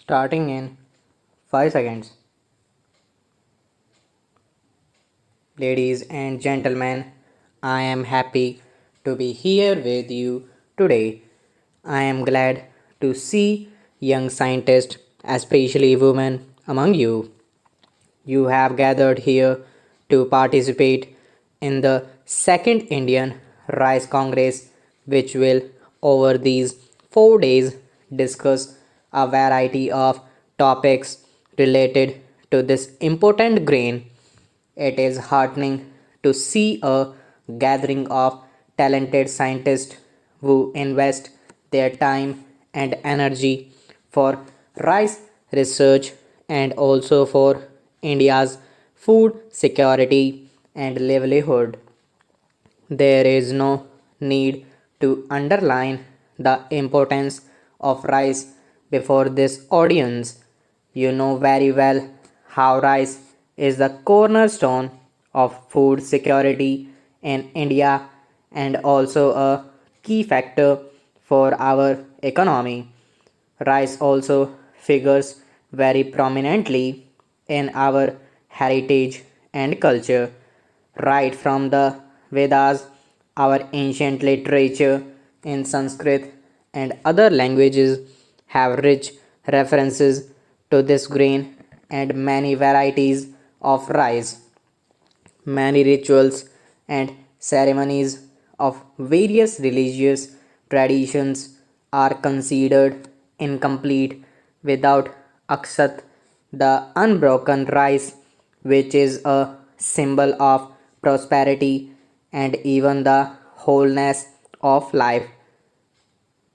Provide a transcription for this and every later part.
Starting in 5 seconds. Ladies and gentlemen, I am happy to be here with you today. I am glad to see young scientists, especially women, among you. You have gathered here to participate in the second Indian Rice Congress, which will, over these 4 days, discuss a variety of topics related to this important grain. It is heartening to see a gathering of talented scientists who invest their time and energy for rice research and also for India's food security and livelihood. There is no need to underline the importance of rice before this audience. You know very well how rice is the cornerstone of food security in India and also a key factor for our economy. Rice also figures very prominently in our heritage and culture, right from the Vedas, our ancient literature in Sanskrit and other languages have rich references to this grain and many varieties of rice. Many rituals and ceremonies of various religious traditions are considered incomplete without akshat, the unbroken rice, which is a symbol of prosperity and even the wholeness of life.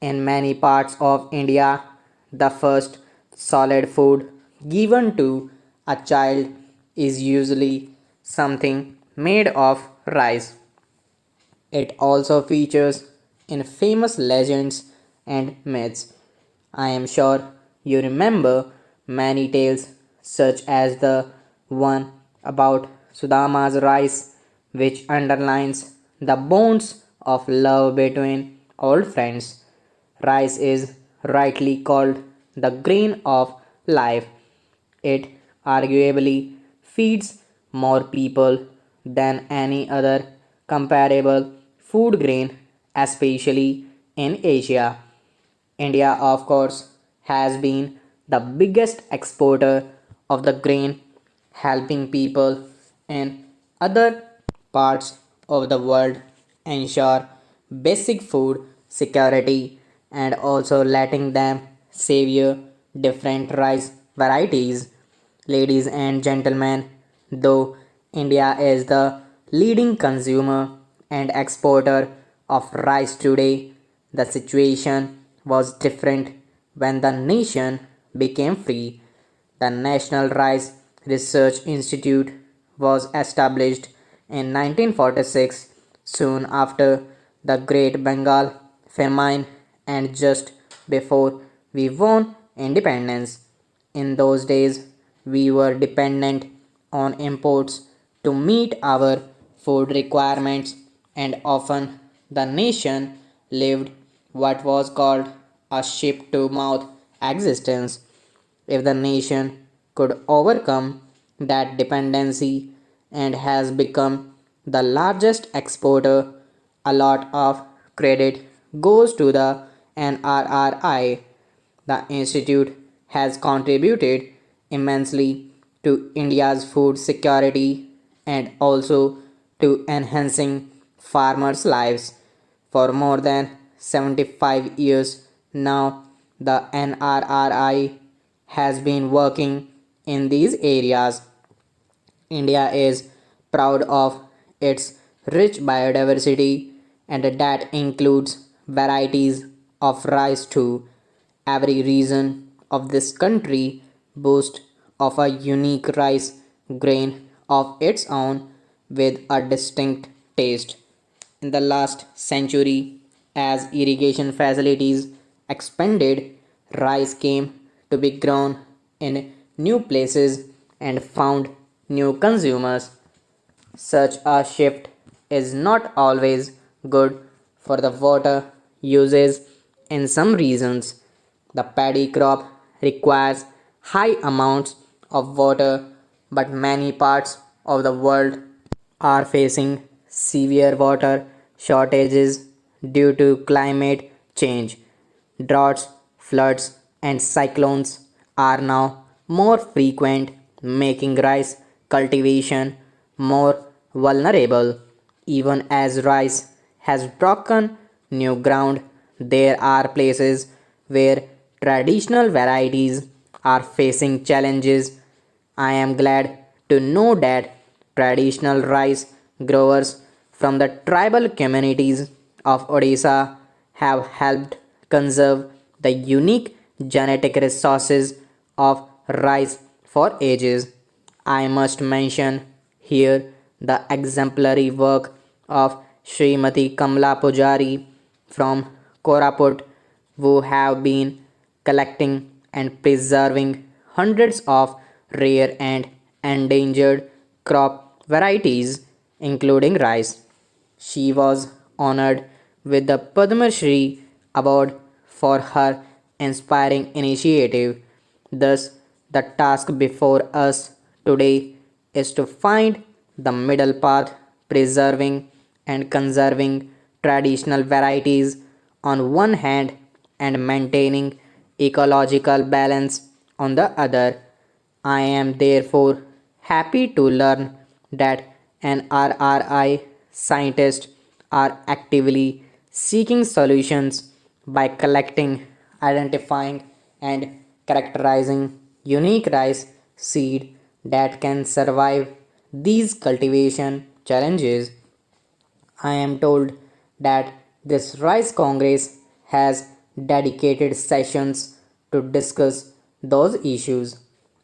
In many parts of India, the first solid food given to a child is usually something made of rice. It also features in famous legends and myths. I am sure you remember many tales, such as the one about Sudama's rice, which underlines the bonds of love between old friends. Rice is rightly called the grain of life. It arguably feeds more people than any other comparable food grain, especially in Asia. India, of course, has been the biggest exporter of the grain, helping people in other parts of the world ensure basic food security and also letting them savor different rice varieties. Ladies and gentlemen, though India is the leading consumer and exporter of rice today, the situation was different when the nation became free. The National Rice Research Institute was established in 1946, soon after the Great Bengal famine and just before we won independence. In those days, we were dependent on imports to meet our food requirements, and often the nation lived what was called a ship to mouth existence. If the nation could overcome that dependency and has become the largest exporter, a lot of credit goes to the NRRI. The institute has contributed immensely to India's food security and also to enhancing farmers' lives. For more than 75 years now, the NRRI has been working in these areas. India is proud of its rich biodiversity, and that includes varieties of rice too. Every region of this country boasts of a unique rice grain of its own with a distinct taste. In the last century, as irrigation facilities expanded, rice came to be grown in new places and found new consumers. Such a shift is not always good for the water uses in some regions. The paddy crop requires high amounts of water, but many parts of the world are facing severe water shortages due to climate change. Droughts, floods, and cyclones are now more frequent, making rice cultivation more vulnerable. Even as rice has broken new ground, there are places where traditional varieties are facing challenges. I am glad to know that traditional rice growers from the tribal communities of Odisha have helped conserve the unique genetic resources of rice for ages. I must mention here the exemplary work of Srimati Kamla Pujari from Koraput, who have been collecting and preserving hundreds of rare and endangered crop varieties, including rice. She was honored with the Padma Shri Award for her inspiring initiative. Thus, the task before us today is to find the middle path, preserving and conserving traditional varieties on one hand and maintaining ecological balance on the other. I am therefore happy to learn that NRRI scientists are actively seeking solutions by collecting, identifying, and characterizing unique rice seed that can survive these cultivation challenges. I am told that this Rice Congress has dedicated sessions to discuss those issues.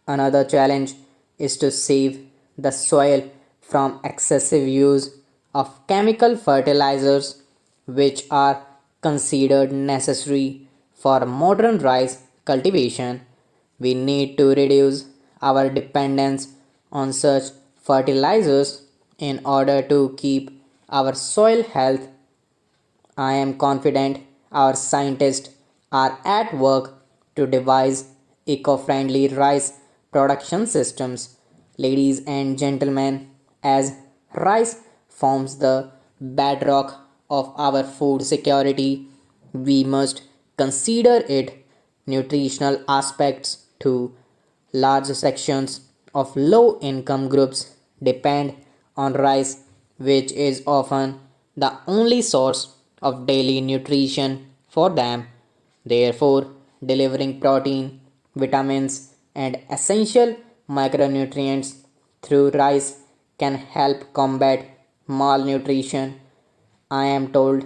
Another challenge is to save the soil from excessive use of chemical fertilizers, which are considered necessary for modern rice cultivation. We need to reduce our dependence on such fertilizers in order to keep our soil health. I am confident our scientists are at work to devise eco friendly rice production systems. Ladies and gentlemen, as rice forms the bedrock of our food security, we must consider its nutritional aspects too. Large sections of low income groups depend on rice, which is often the only source of daily nutrition for them. Therefore, delivering protein, vitamins, and essential micronutrients through rice can help combat malnutrition. I am told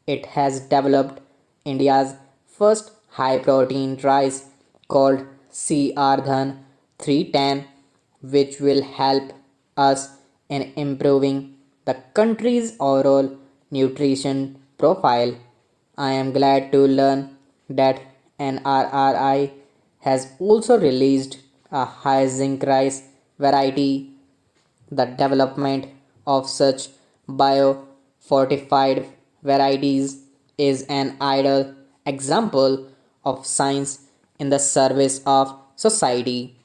it has developed India's first high protein rice called Shorthand 310, which will help us in improving the country's overall nutrition profile. I am glad to learn that NRRI has also released a high zinc rice variety. The development of such bio-fortified varieties is an ideal example of science in the service of society.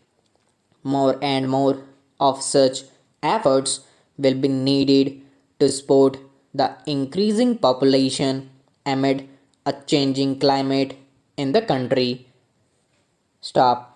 More and more of such efforts will be needed to support the increasing population amid a changing climate in the country. Stop.